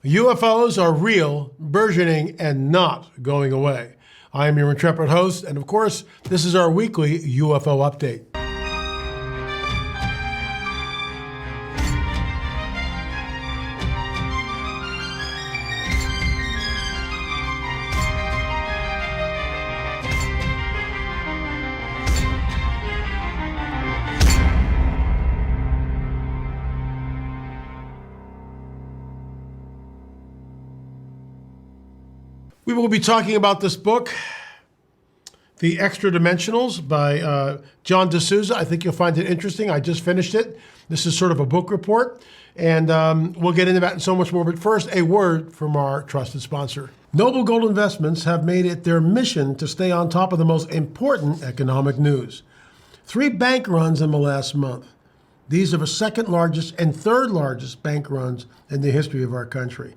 UFOs are real, burgeoning, and not going away. I am your intrepid host, and of course, this is our weekly UFO update. We will be talking about this book, The Extradimensionals by John D'Souza. I think you'll find it interesting. I just finished it. This is sort of a book report, and we'll get into that and so much more. But first, a word from our trusted sponsor. Noble Gold Investments have made it their mission to stay on top of the most important economic news. 3 bank runs in the last month. These are the second largest and third largest bank runs in the history of our country.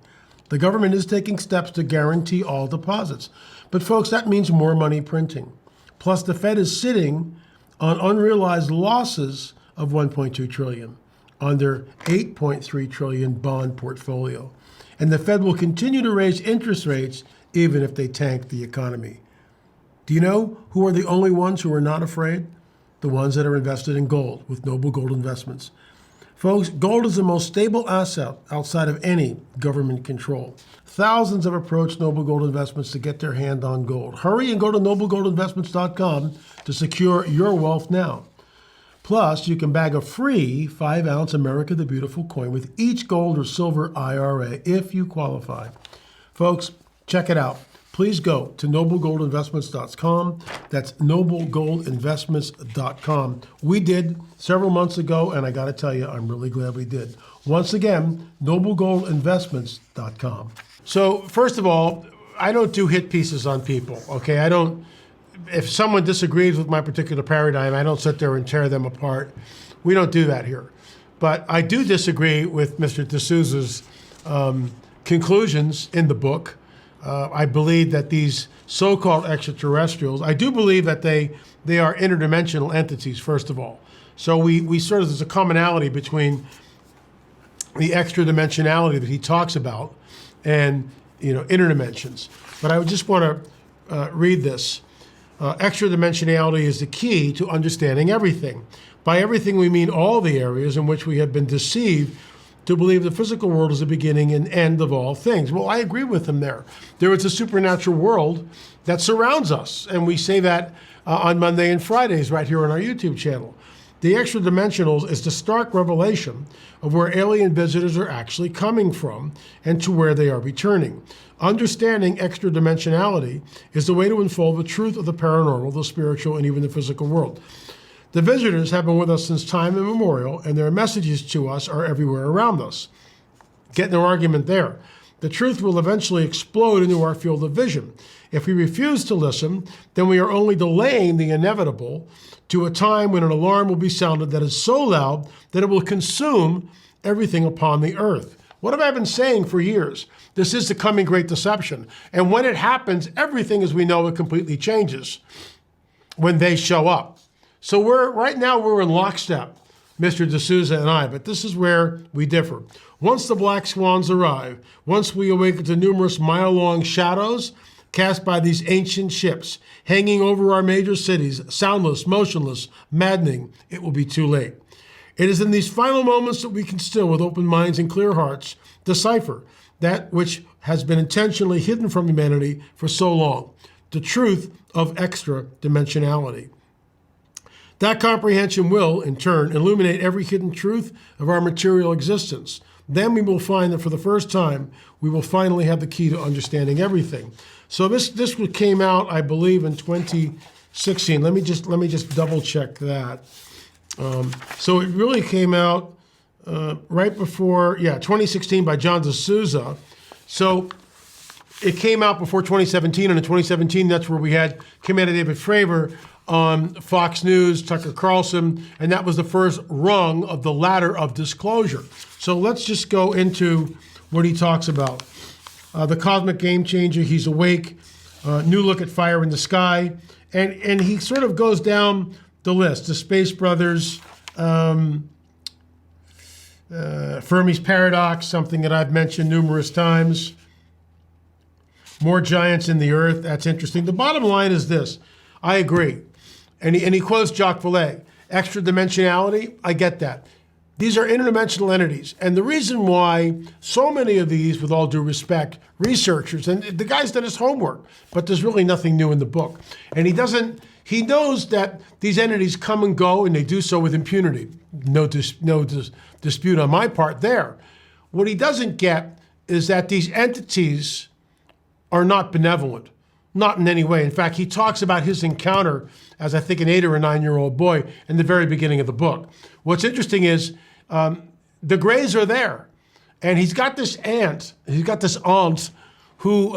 The government is taking steps to guarantee all deposits. But folks, that means more money printing. Plus, the Fed is sitting on unrealized losses of $1.2 trillion on their $8.3 trillion bond portfolio. And the Fed will continue to raise interest rates even if they tank the economy. Do you know who are the only ones who are not afraid? The ones that are invested in gold with Noble Gold Investments. Folks, gold is the most stable asset outside of any government control. Thousands have approached Noble Gold Investments to get their hand on gold. Hurry and go to noblegoldinvestments.com to secure your wealth now. Plus, you can bag a free 5-ounce America the Beautiful coin with each gold or silver IRA if you qualify. Folks, check it out. Please go to noblegoldinvestments.com. That's noblegoldinvestments.com. We did several months ago, and I got to tell you, I'm really glad we did. Once again, noblegoldinvestments.com. So, first of all, I don't do hit pieces on people, okay? If someone disagrees with my particular paradigm, I don't sit there and tear them apart. We don't do that here. But I do disagree with Mr. D'Souza's conclusions in the book. I believe that these so-called extraterrestrials, I do believe that they are interdimensional entities, first of all. So we sort of, there's a commonality between the extra dimensionality that he talks about and, interdimensions. But I would just want to read this. Extra dimensionality is the key to understanding everything. By everything, we mean all the areas in which we have been deceived to believe the physical world is the beginning and end of all things. Well, I agree with him there. There is a supernatural world that surrounds us, and we say that on Monday and Fridays right here on our YouTube channel. The extra-dimensionals is the stark revelation of where alien visitors are actually coming from and to where they are returning. Understanding extra-dimensionality is the way to unfold the truth of the paranormal, the spiritual, and even the physical world. The visitors have been with us since time immemorial, and their messages to us are everywhere around us. Get no argument there. The truth will eventually explode into our field of vision. If we refuse to listen, then we are only delaying the inevitable to a time when an alarm will be sounded that is so loud that it will consume everything upon the earth. What have I been saying for years? This is the coming great deception. And when it happens, everything as we know it completely changes when they show up. So right now we're in lockstep, Mr. D'Souza and I, but this is where we differ. Once the black swans arrive, once we awaken to numerous mile-long shadows cast by these ancient ships, hanging over our major cities, soundless, motionless, maddening, it will be too late. It is in these final moments that we can still, with open minds and clear hearts, decipher that which has been intentionally hidden from humanity for so long, the truth of extra-dimensionality. That comprehension will, in turn, illuminate every hidden truth of our material existence. Then we will find that for the first time, we will finally have the key to understanding everything. So this came out, I believe, in 2016. Let me just double check that. So it really came out right before, 2016 by John D'Souza. So it came out before 2017, and in 2017, that's where we had Commander David Fravor on Fox News, Tucker Carlson, and that was the first rung of the ladder of disclosure. So let's just go into what he talks about. The cosmic game changer, he's awake, new look at fire in the sky, and he sort of goes down the list. The Space Brothers, Fermi's paradox, something that I've mentioned numerous times. More giants in the earth, that's interesting. The bottom line is this, I agree. And he quotes Jacques Vallée, extra dimensionality, I get that. These are interdimensional entities. And the reason why so many of these, with all due respect, researchers, and the guy's done his homework, but there's really nothing new in the book. And he knows that these entities come and go, and they do so with impunity. No dispute on my part there. What he doesn't get is that these entities are not benevolent, not in any way. In fact, he talks about his encounter as, I think, an 8 or a 9-year-old boy in the very beginning of the book. What's interesting is the Greys are there, and he's got this aunt who,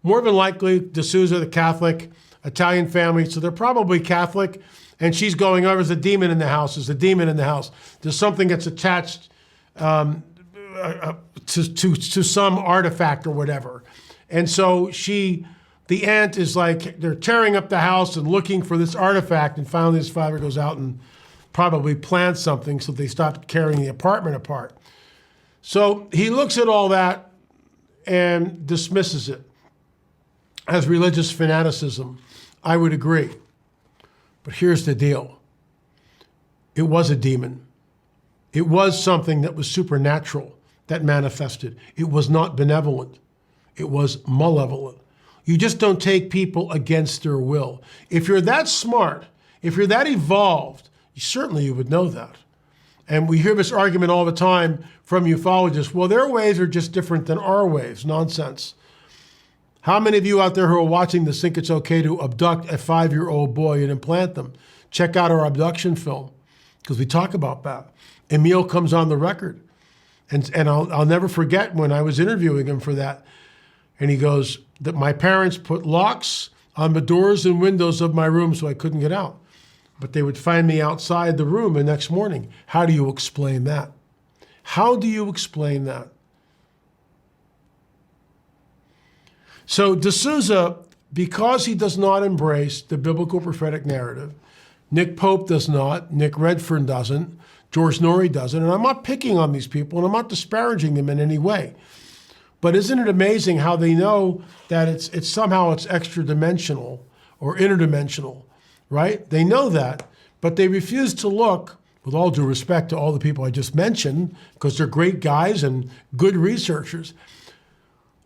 more than likely, D'Souza, the Catholic, Italian family, so they're probably Catholic, and she's going, oh, there's a demon in the house, there's a demon in the house. There's something that's attached to some artifact or whatever. And so the aunt is like, they're tearing up the house and looking for this artifact, and finally his father goes out and probably plants something, so they stop carrying the apartment apart. So he looks at all that and dismisses it as religious fanaticism. I would agree. But here's the deal. It was a demon. It was something that was supernatural that manifested. It was not benevolent. It was malevolent. You just don't take people against their will. If you're that smart, if you're that evolved, certainly you would know that. And we hear this argument all the time from ufologists. Well, their ways are just different than our ways. Nonsense. How many of you out there who are watching this think it's okay to abduct a 5-year-old boy and implant them? Check out our abduction film, because we talk about that. Emil comes on the record. And I'll never forget when I was interviewing him for that. And he goes, that my parents put locks on the doors and windows of my room so I couldn't get out. But they would find me outside the room the next morning. How do you explain that? How do you explain that? So D'Souza, because he does not embrace the biblical prophetic narrative, Nick Pope does not, Nick Redfern doesn't, George Norrie doesn't, and I'm not picking on these people, and I'm not disparaging them in any way. But isn't it amazing how they know that it's somehow extra dimensional or interdimensional, right? They know that, but they refuse to look, with all due respect to all the people I just mentioned, because they're great guys and good researchers.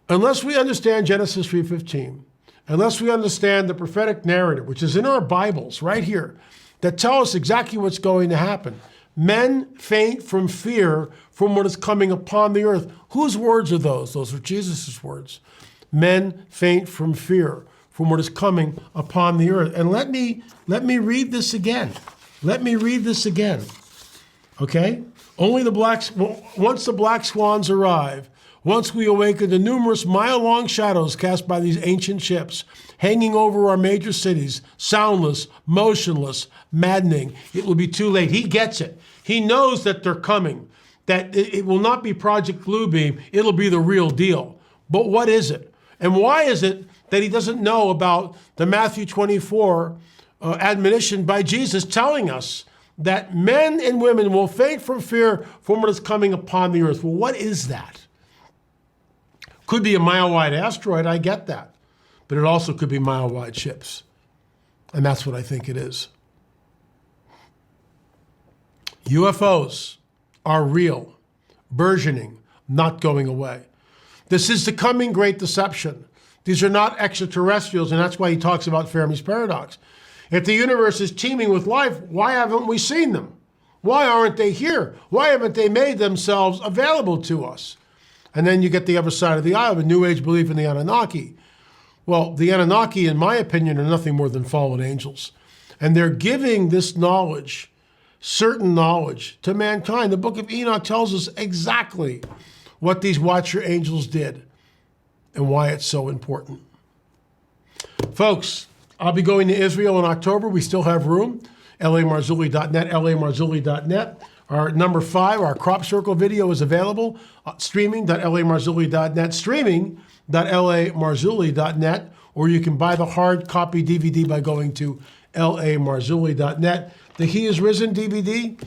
Unless we understand Genesis 3:15, unless we understand the prophetic narrative, which is in our Bibles right here, that tell us exactly what's going to happen. Men faint from fear from what is coming upon the earth. Whose words are those? Those are Jesus' words. Men faint from fear from what is coming upon the earth. And let me read this again. Let me read this again. Okay? Once the black swans arrive, once we awaken the numerous mile-long shadows cast by these ancient ships, hanging over our major cities, soundless, motionless, maddening, it will be too late. He gets it. He knows that they're coming, that it will not be Project Bluebeam, it'll be the real deal. But what is it? And why is it that he doesn't know about the Matthew 24 admonition by Jesus telling us that men and women will faint from fear from what is coming upon the earth? Well, what is that? Could be a mile-wide asteroid, I get that. But it also could be mile-wide ships. And that's what I think it is. UFOs are real, burgeoning, not going away. This is the coming great deception. These are not extraterrestrials, and that's why he talks about Fermi's paradox. If the universe is teeming with life, why haven't we seen them? Why aren't they here? Why haven't they made themselves available to us? And then you get the other side of the aisle, the New Age belief in the Anunnaki. Well, the Anunnaki, in my opinion, are nothing more than fallen angels. And they're giving this knowledge, certain knowledge, to mankind. The book of Enoch tells us exactly what these watcher angels did and why it's so important. Folks, I'll be going to Israel in October. We still have room. LAMarzulli.net, LAMarzulli.net. Our number 5, our crop circle video is available. Streaming.LAMarzulli.net, streaming.LAMarzulli.net, or you can buy the hard copy DVD by going to LAMarzulli.net. The He Is Risen DVD,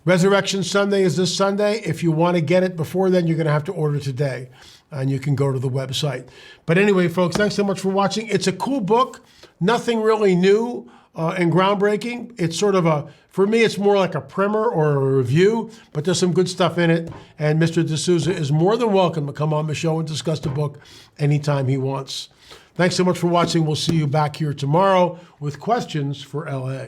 Resurrection Sunday is this Sunday. If you want to get it before then, you're going to have to order today. And you can go to the website. But anyway, folks, thanks so much for watching. It's a cool book. Nothing really new and groundbreaking. It's sort of for me, it's more like a primer or a review, but there's some good stuff in it. And Mr. D'Souza is more than welcome to come on the show and discuss the book anytime he wants. Thanks so much for watching. We'll see you back here tomorrow with questions for LA.